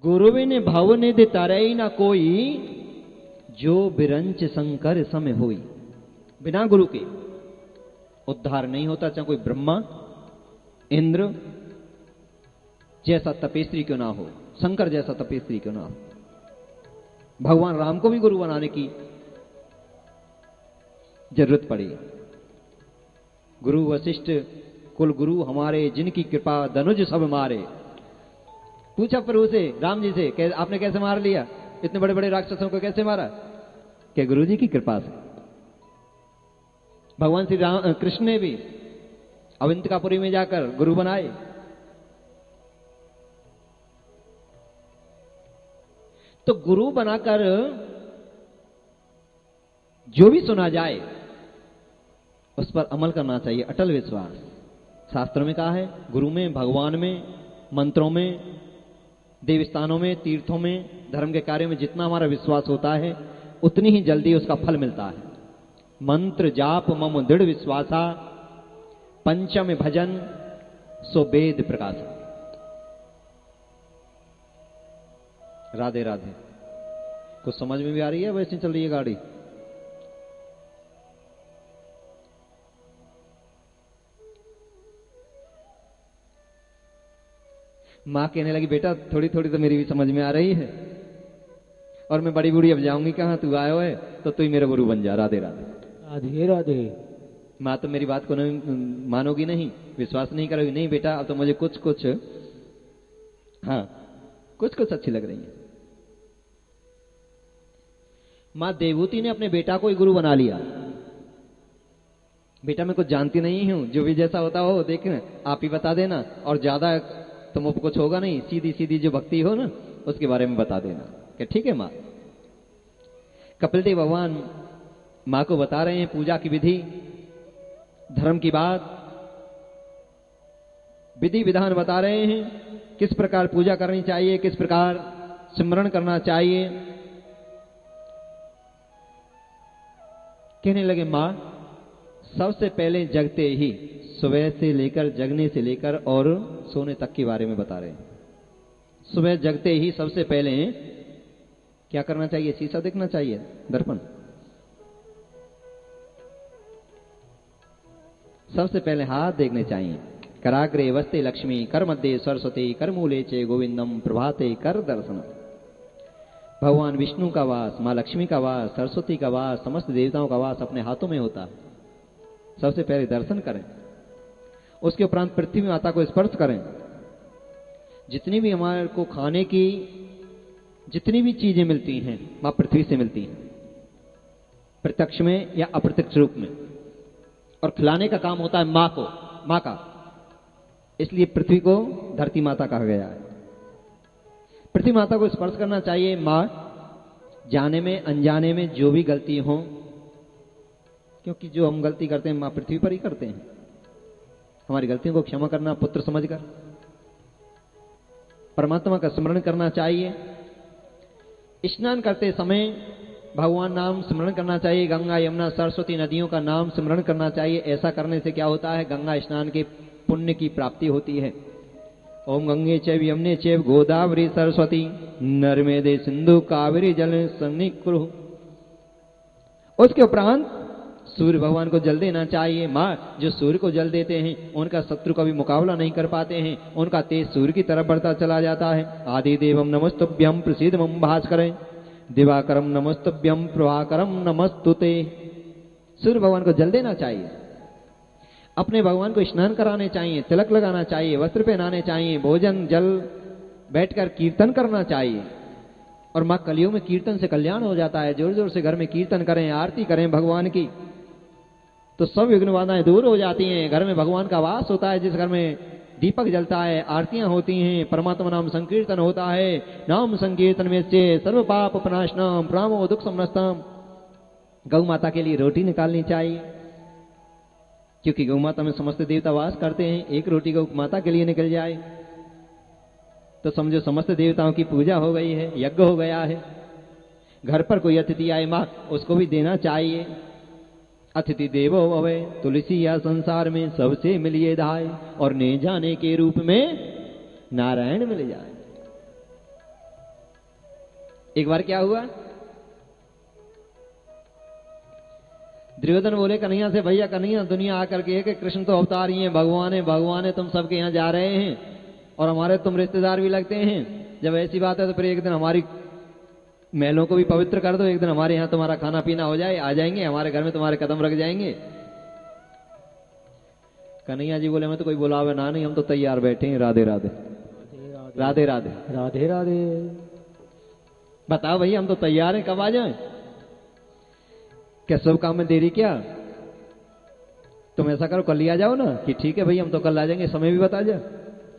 गुरुवे ने भाव ने दे तारई ना कोई, जो बिरंच शंकर समय होई। बिना गुरु के उद्धार नहीं होता, चाहे कोई ब्रह्मा इंद्र जैसा तपेस्त्री क्यों ना हो, शंकर जैसा तपेस्त्री क्यों ना हो। भगवान राम को भी गुरु बनाने की जरूरत पड़ी। गुरु वशिष्ठ कुल गुरु हमारे, जिनकी कृपा धनुज सब मारे। पूछा प्रभु से, राम जी से, आपने कैसे मार लिया, इतने बड़े बड़े राक्षसों को कैसे मारा? क्या गुरु जी की कृपा से। भगवान श्री राम कृष्ण ने भी अवंतिकापुरी में जाकर गुरु बनाए। तो गुरु बनाकर जो भी सुना जाए उस पर अमल करना चाहिए, अटल विश्वास। शास्त्रों में कहा है, गुरु में, भगवान में, मंत्रों में, देवस्थानों में, तीर्थों में, धर्म के कार्यों में जितना हमारा विश्वास होता है उतनी ही जल्दी उसका फल मिलता है। मंत्र जाप मम दृढ़ विश्वासा, पंचम भजन सो वेद प्रकाश। राधे राधे। कुछ समझ में भी आ रही है? वैसे चल रही है गाड़ी? मां कहने लगी, बेटा थोड़ी थोड़ी तो मेरी भी समझ में आ रही है, और मैं बड़ी बूढ़ी अब जाऊंगी कहां, तू आयो है तो तू ही मेरा गुरु बन जा। राधे राधे। राधे राधे। मां तो मेरी बात को नहीं मानोगी, नहीं विश्वास नहीं करोगी। नहीं बेटा, अब तो मुझे कुछ कुछ अच्छी लग रही है। मां देवहूति ने अपने बेटा को ही गुरु बना लिया। बेटा मैं कुछ जानती नहीं हूं, जो भी जैसा होता हो देख आप ही बता देना, और ज्यादा तुम कुछ होगा नहीं, सीधी सीधी जो भक्ति हो ना उसके बारे में बता देना। क्या ठीक है मां? कपिल देव भगवान मां को बता रहे हैं पूजा की विधि, धर्म की बात, विधि विधान बता रहे हैं, किस प्रकार पूजा करनी चाहिए, किस प्रकार सिमरन करना चाहिए। कहने लगे, मां सबसे पहले जगते ही, सुबह से लेकर, जगने से लेकर और सोने तक के बारे में बता रहे हैं। सुबह जगते ही सबसे पहले क्या करना चाहिए? शीशा देखना चाहिए, दर्पण। सबसे पहले हाथ देखने चाहिए। कराग्रे वस्ते लक्ष्मी, कर मध्य सरस्वती, कर मूले चे गोविंदम, प्रभाते कर दर्शन। भगवान विष्णु का वास, मां लक्ष्मी का वास, सरस्वती का वास, समस्त देवताओं का वास अपने हाथों में होता है। सबसे पहले दर्शन करें, उसके उपरांत पृथ्वी माता को स्पर्श करें। जितनी भी हमारे को खाने की जितनी भी चीजें मिलती हैं मां पृथ्वी से मिलती हैं, प्रत्यक्ष में या अप्रत्यक्ष रूप में, और खिलाने का काम होता है मां को, मां का। इसलिए पृथ्वी को धरती माता कहा गया है। पृथ्वी माता को स्पर्श करना चाहिए। मां जाने में अनजाने में जो भी गलती हो, क्योंकि जो हम गलती करते हैं मां पृथ्वी पर ही करते हैं, हमारी गलतियों को क्षमा करना पुत्र समझकर परमात्मा का स्मरण करना चाहिए। स्नान करते समय भगवान नाम स्मरण करना चाहिए। गंगा यमुना सरस्वती नदियों का नाम स्मरण करना चाहिए। ऐसा करने से क्या होता है? गंगा स्नान के पुण्य की प्राप्ति होती है। ओम गंगे चैव यमुने चैव गोदावरी सरस्वती नर्मदे सिंधु कावेरी जल सन्निकुरु। उसके उपरांत सूर्य भगवान को जल देना चाहिए। मां जो सूर्य को जल देते हैं उनका शत्रु का भी मुकाबला नहीं कर पाते हैं, उनका तेज सूर्य की तरफ बढ़ता चला जाता है। आदि देवम नमस्तुभ्यं प्रसीद मम भास्करे, दिवाकरम नमस्तुभ्यं प्रभाकरम नमस्तुते। सूर्य भगवान को जल देना चाहिए। अपने भगवान को स्नान कराने चाहिए, तिलक लगाना चाहिए, वस्त्र पहनाने चाहिए, भोजन जल बैठकर कीर्तन करना चाहिए। और मां कलियुग में कीर्तन से कल्याण हो जाता है। जोर जोर से घर में कीर्तन करें, आरती करें भगवान की, तो सब विघ्न बाधाएं दूर हो जाती हैं। घर में भगवान का वास होता है। जिस घर में दीपक जलता है, आरतियां होती हैं, परमात्मा नाम संकीर्तन होता है, नाम संकीर्तन में से सर्व पाप प्रनाशनम प्रामो दुख समनस्तम। गौ माता के लिए रोटी निकालनी चाहिए, क्योंकि गौ माता में समस्त देवता वास करते हैं। एक रोटी गौ माता के लिए निकल जाए तो समझो समस्त देवताओं की पूजा हो गई है, यज्ञ हो गया है। घर पर कोई अतिथि आए मां, उसको भी देना चाहिए। अतिथि देवो भवे, तुलसी या संसार में सबसे मिलिए धाय, और ने जाने के रूप में नारायण मिल जाए। एक बार क्या हुआ, दुर्योधन बोले कन्हैया से, भैया कन्हैया दुनिया आकर के कि कृष्ण तो अवतार ही है, भगवान है, तुम सबके यहाँ जा रहे हैं और हमारे तुम रिश्तेदार भी लगते हैं। जब ऐसी बात है तो फिर एक दिन हमारी महलों को भी पवित्र कर दो, एक दिन हमारे यहाँ तुम्हारा खाना पीना हो जाए, आ जाएंगे हमारे घर में, तुम्हारे कदम रख जाएंगे। कन्हैया जी बोले हमें तो कोई बुलावे ना नहीं, हम तो तैयार बैठे हैं। राधे राधे राधे राधे राधे राधे। बताओ भैया हम तो तैयार हैं, कब आ जाएं? क्या सब काम में देरी क्या? तुम ऐसा करो कल ही आ जाओ ना। कि ठीक है भैया हम तो कल आ जाएंगे, समय भी बता जा।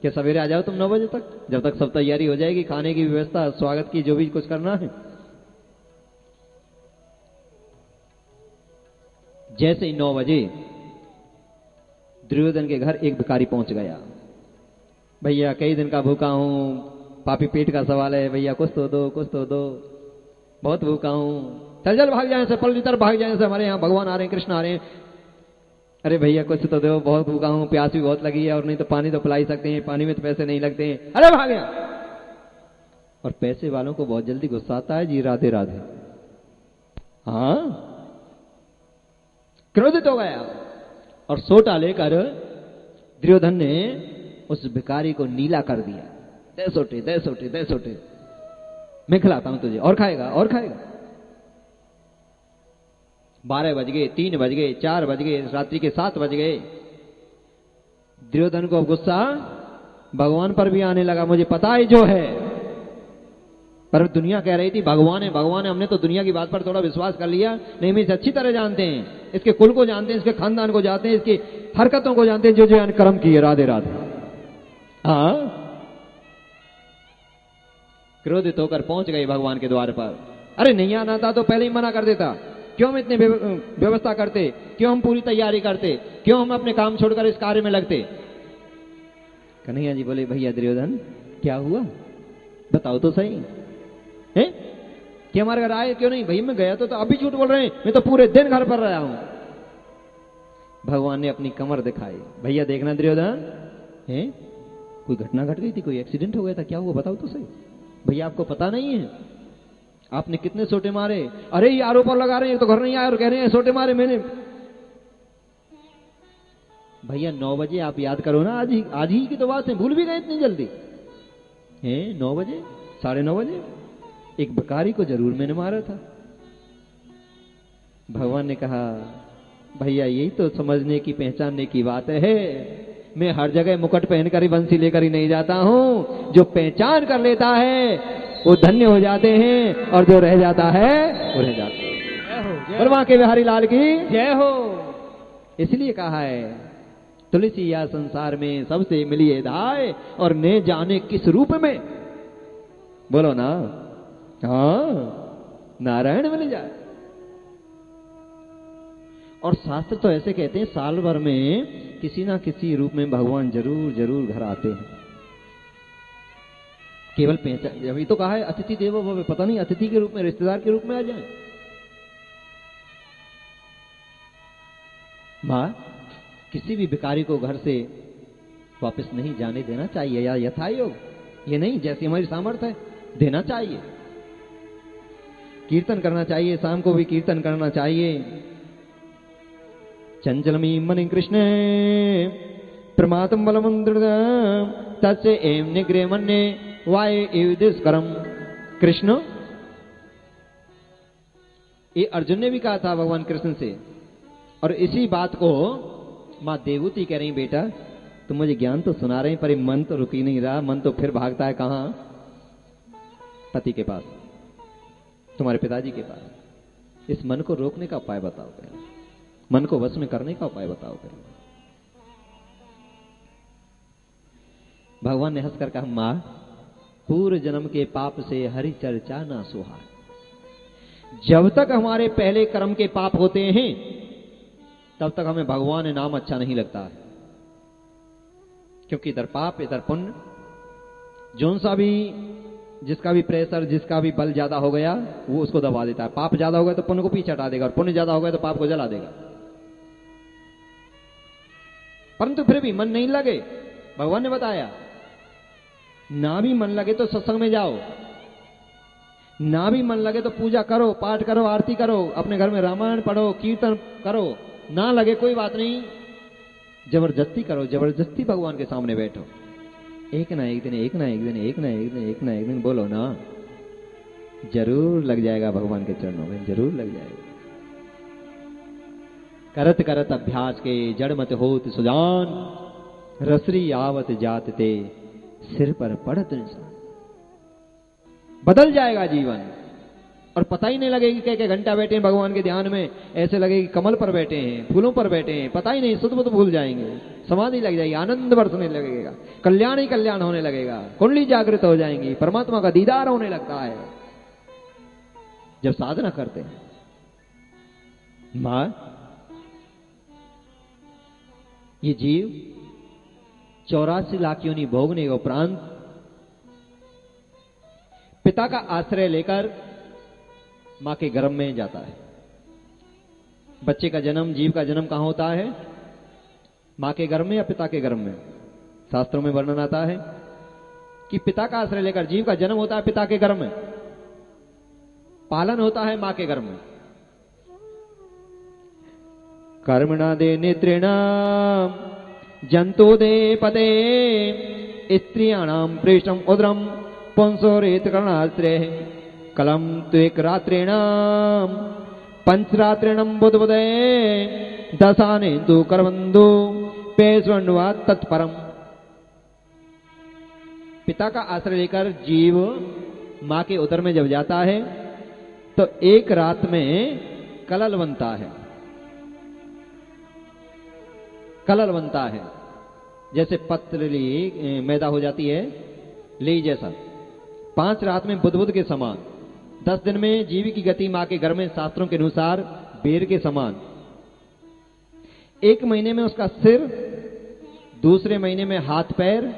क्या सवेरे आ जाओ तुम 9 बजे तक, जब तक सब तैयारी हो जाएगी, खाने की व्यवस्था, स्वागत की जो भी कुछ करना है। जैसे ही 9 बजे दुर्योधन के घर एक भिखारी पहुंच गया। भैया कई दिन का भूखा हूं, पापी पेट का सवाल है, भैया कुछ तो दो, कुछ तो दो, बहुत भूखा हूं। चल भाग जाए से, पल इधर भाग जाए से, हमारे यहाँ भगवान आ रहे हैं, कृष्ण आ रहे हैं। अरे भैया कुछ तो दो, बहुत भूखा हूं, प्यास भी बहुत लगी है, और नहीं तो पानी तो पिला ही सकते हैं, पानी में तो पैसे नहीं लगते हैं। अरे भाग गया। और पैसे वालों को बहुत जल्दी गुस्सा आता है जी। राधे राधे। हाँ, क्रोधित हो गया और सोटा लेकर दुर्योधन ने उस भिखारी को नीला कर दिया। दे सोटे, दे सोटे, दे सोटे, मैं खिलाता हूं तुझे, और खाएगा, और खाएगा। 12 बज गए, 3 बज गए, 4 बज गए, रात्रि के 7 बज गए। दुर्योधन को गुस्सा भगवान पर भी आने लगा। मुझे पता है जो है, पर दुनिया कह रही थी भगवान है, भगवान है। हमने तो दुनिया की बात पर थोड़ा विश्वास कर लिया। नहीं, हम इसे अच्छी तरह जानते हैं, इसके कुल को जानते हैं, इसके खानदान को जानते हैं, इसकी हरकतों को जानते हैं, जो जो कर्म किए। राधे राधे। हाँ, क्रोधित होकर पहुंच गए भगवान के द्वार पर। अरे नहीं आना था तो पहले ही मना कर देता। क्यों हम इतने व्यवस्था करते, क्यों हम पूरी तैयारी करते, क्यों हम अपने काम छोड़कर इस कार्य में लगते। कन्हैया जी बोले भैया दुर्योधन क्या हुआ, बताओ तो सही है कि हमारे घर आए क्यों नहीं? भैया मैं गया तो अभी झूठ बोल रहे हैं, मैं तो पूरे दिन घर पर रहा हूं। भगवान ने अपनी कमर दिखाई। भैया देखना दुर्योधन है, कोई घटना घट गई थी, कोई एक्सीडेंट हो गया था, क्या हुआ बताओ तो सही। भैया आपको पता नहीं है आपने कितने सोटे मारे? अरे ये आरोप लगा रहे हैं, तो घर नहीं आए और कह रहे हैं सोटे मारे मैंने। भैया 9 बजे आप याद करो ना, आज ही की तो बात है, भूल भी गए इतनी जल्दी हैं? 9 बजे, 9:30 बजे एक भिखारी को जरूर मैंने मारा था। भगवान ने कहा भैया यही तो समझने की, पहचानने की बात है। मैं हर जगह मुकुट पहनकर ही, बंसी लेकर ही नहीं जाता हूं। जो पहचान कर लेता है वो धन्य हो जाते हैं, और जो रह जाता है वो रह जाता है। बलवा के बिहारी लाल की जय हो। इसलिए कहा है तुलसी या संसार में सबसे मिलिए धाय, और ने जाने किस रूप में। बोलो ना, हाँ, नारायण मिल जाए। और शास्त्र तो ऐसे कहते हैं साल भर में किसी ना किसी रूप में भगवान जरूर जरूर घर आते हैं। केवल पहचान, अभी तो कहा है अतिथि देवो भव, पता नहीं अतिथि के रूप में, रिश्तेदार के रूप में आ जाए। मां किसी भी भिखारी को घर से वापस नहीं जाने देना चाहिए, या यथा योग, ये नहीं जैसी हमारी सामर्थ्य है देना चाहिए। कीर्तन करना चाहिए, शाम को भी कीर्तन करना चाहिए। चंचलमी मन कृष्ण प्रमातम बलमंत्र तस्य एवं निग्रह मन्ये वाय युधिष्ठिरम। कृष्ण, ये अर्जुन ने भी कहा था भगवान कृष्ण से, और इसी बात को मां देवूति कह रही बेटा तुम मुझे ज्ञान तो सुना रहे हैं, पर मन तो रुक ही नहीं रहा, मन तो फिर भागता है कहां? पति के पास, तुम्हारे पिताजी के पास। इस मन को रोकने का उपाय बताओ पहले, मन को वश में करने का उपाय बताओ पहले। भगवान ने हंसकर कहा मां पूर्व जन्म के पाप से हरि चर्चा ना सुहा। जब तक हमारे पहले कर्म के पाप होते हैं तब तक हमें भगवान नाम अच्छा नहीं लगता है, क्योंकि इधर पाप इधर पुण्य, जोन सा भी जिसका भी प्रेशर, जिसका भी बल ज्यादा हो गया वो उसको दबा देता है। पाप ज्यादा हो गया तो पुण्य को पीछे हटा देगा, और पुण्य ज्यादा हो गया तो पाप को जला देगा। परंतु फिर भी मन नहीं लगे, भगवान ने बताया ना भी मन लगे तो सत्संग में जाओ, ना भी मन लगे तो पूजा करो, पाठ करो, आरती करो, अपने घर में रामायण पढ़ो, कीर्तन करो, ना लगे कोई बात नहीं, जबरदस्ती करो, जबरदस्ती भगवान के सामने बैठो। एक ना एक दिन, एक ना एक दिन, एक ना एक दिन, एक ना एक दिन बोलो ना, जरूर लग जाएगा भगवान के चरणों में, जरूर लग जाएगा। करत करत अभ्यास के जड़ मत होत सुजान, रसरी आवत जात ते सिर पर पड़त निशान। बदल जाएगा जीवन, और पता ही नहीं लगेगी कि घंटा बैठे हैं भगवान के ध्यान में, ऐसे लगेगी कमल पर बैठे हैं, फूलों पर बैठे हैं, पता ही नहीं, सुध बुध भूल जाएंगे, समाधि लग जाएगी, आनंद बरसने लगेगा, कल्याण ही कल्याण होने लगेगा, कुंडली जागृत हो जाएंगी, परमात्मा का दीदार होने लगता है जब साधना करते हैं। मां, ये जीव 84 लाख योनि भोगने के उपरांत पिता का आश्रय लेकर मां के गर्भ में जाता है। बच्चे का जन्म, जीव का जन्म कहां होता है? मां के गर्भ में या पिता के गर्भ में? शास्त्रों में वर्णन आता है कि पिता का आश्रय लेकर जीव का जन्म होता है पिता के गर्भ में, पालन होता है मां के गर्भ में। कर्मणा दे नेत्रेणाम जंतु दे पदे स्त्रियाणाम प्रेषम उदरम पुंसोरेत करणाश्रय कलम त्वेक रात्रेणाम पंचरात्रेणम बुधबुदे दशाने तु करबंधु पेशवन्वा तत्परम। पिता का आश्रय लेकर जीव मां के उदर में जब जाता है तो एक रात में कलल बनता है, कलल बनता है, जैसे पतली मैदा हो जाती है ली जैसा। 5 रात में बुधबुध के समान, 10 दिन में जीवी की गति मां के घर में शास्त्रों के अनुसार बेर के समान। 1 महीने में उसका सिर, दूसरे महीने में हाथ पैर,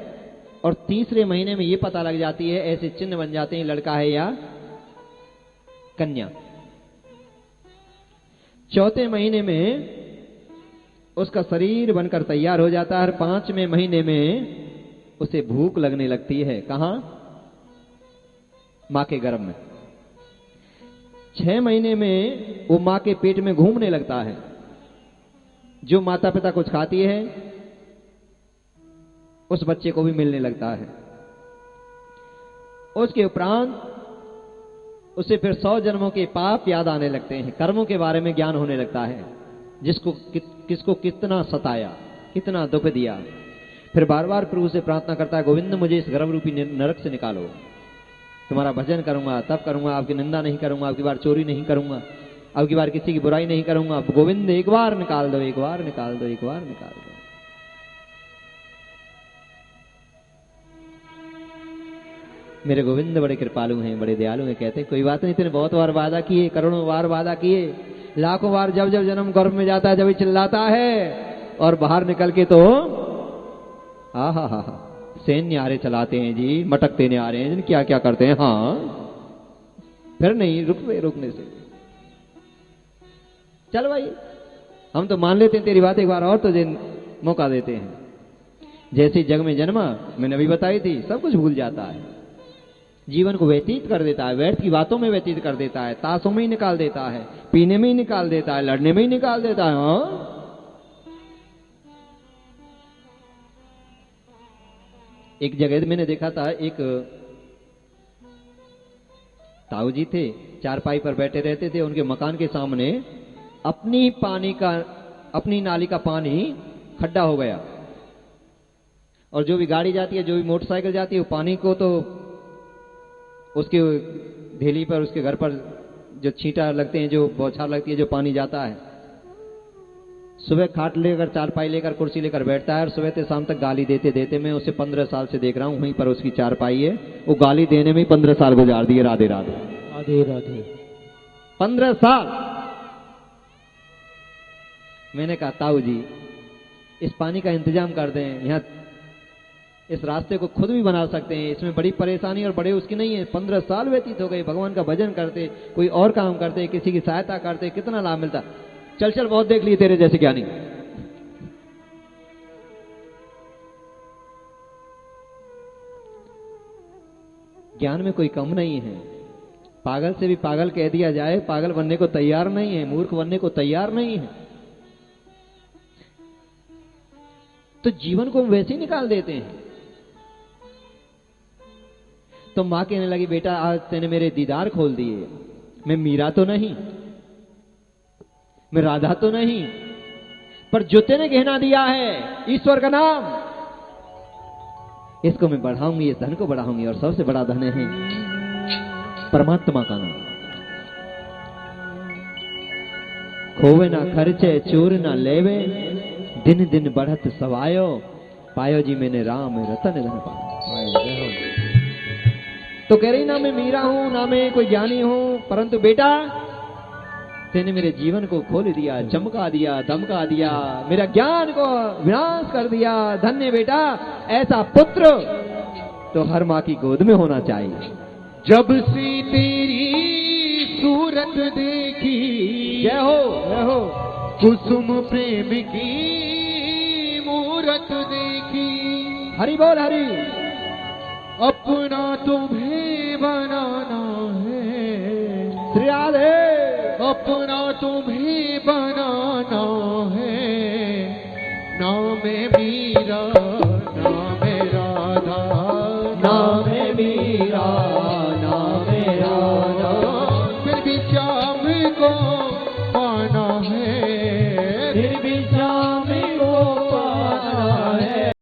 और तीसरे महीने में ये पता लग जाती है, ऐसे चिन्ह बन जाते हैं लड़का है या कन्या। चौथे महीने में उसका शरीर बनकर तैयार हो जाता है, और 5वें महीने में उसे भूख लगने लगती है। कहां? मां के गर्भ में। 6 महीने में वो मां के पेट में घूमने लगता है। जो माता पिता कुछ खाती है उस बच्चे को भी मिलने लगता है। उसके उपरांत उसे फिर 100 जन्मों के पाप याद आने लगते हैं, कर्मों के बारे में ज्ञान होने लगता है, जिसको किसको कितना सताया, कितना दुख दिया। फिर बार बार प्रभु से प्रार्थना करता है, गोविंद मुझे इस गर्भ रूपी नरक से निकालो, तुम्हारा भजन करूंगा, तब करूंगा, आपकी निंदा नहीं करूंगा, आपकी बार चोरी नहीं करूंगा, आपकी बार किसी की बुराई नहीं करूंगा, गोविंद एक बार निकाल दो, एक बार निकाल दो, एक बार निकाल दो। मेरे गोविंद बड़े कृपालु हैं, बड़े दयालु हैं। कहते हैं कोई बात नहीं, तेने बहुत बार वादा किए, करोड़ों बार वादा किए, लाखों बार जब जब जन्म गर्भ में जाता है जब ही चिल्लाता है, और बाहर निकल के तो आहा हा हा सैन्य आरे चलाते हैं जी, मटकते नहीं आ रहे हैं, क्या क्या करते हैं। हाँ, फिर नहीं रुकने से। चल भाई, हम तो मान लेते हैं तेरी बात, एक बार और तुझे मौका देते हैं। जैसे जग में जन्मा, मैंने अभी बताई थी, सब कुछ भूल जाता है, जीवन को व्यतीत कर देता है, व्यर्थ की बातों में व्यतीत कर देता है, ताशों में ही निकाल देता है, पीने में ही निकाल देता है, लड़ने में ही निकाल देता है। हाँ? एक जगह मैंने देखा था, एक ताऊ जी थे, चारपाई पर बैठे रहते थे, उनके मकान के सामने अपनी नाली का पानी खड्डा हो गया, और जो भी गाड़ी जाती है, जो भी मोटरसाइकिल जाती है, वो पानी को तो उसके धेली पर, उसके घर पर जो छींटा लगते हैं, जो बौछार लगती है, जो पानी जाता है, सुबह खाट लेकर, चारपाई लेकर, कुर्सी लेकर बैठता है, और सुबह से शाम तक गाली देते देते, मैं उसे 15 साल से देख रहा हूं, वहीं पर उसकी चारपाई है, वो गाली देने में ही 15 साल गुजार दिए। राधे राधे राधे राधे। 15 साल। मैंने कहा ताऊ जी, इस पानी का इंतजाम कर दें, यहाँ इस रास्ते को खुद भी बना सकते हैं, इसमें बड़ी परेशानी और बड़े उसकी नहीं है। 15 साल व्यतीत हो गए, भगवान का भजन करते, कोई और काम करते, किसी की सहायता करते, कितना लाभ मिलता। चल चल, बहुत देख लिए तेरे जैसे ज्ञानी। ज्ञान में कोई कम नहीं है, पागल से भी पागल कह दिया जाए, पागल बनने को तैयार नहीं है, मूर्ख बनने को तैयार नहीं है। तो जीवन को वैसे ही निकाल देते हैं। तो मां कहने लगी, बेटा आज तेने मेरे दीदार खोल दिए। मैं मीरा तो नहीं, मैं राधा तो नहीं, पर जो तेने गहना दिया है ईश्वर का नाम, इसको मैं बढ़ाऊंगी, इस धन को बढ़ाऊंगी। और सबसे बड़ा धन है परमात्मा का नाम। खोवे ना खर्चे, चोर ना लेवे, दिन दिन बढ़त सवायो, पायो जी मैंने राम रतन धन पायो। तो कह रही, ना मैं मीरा हूं, ना मैं कोई ज्ञानी हूं, परंतु बेटा तेने मेरे जीवन को खोल दिया, चमका दिया, दमका दिया, मेरा ज्ञान को विनाश कर दिया। धन्य बेटा, ऐसा पुत्र तो हर माँ की गोद में होना चाहिए। जब से तेरी सूरत देखी, जय हो, जय हो, कुसुम प्रेम की मूरत देखी, हरि बोल हरि। अपना तुम्हें बनाना है, श्री राधे। अपना तुम्हें बनाना है, नाम मीरा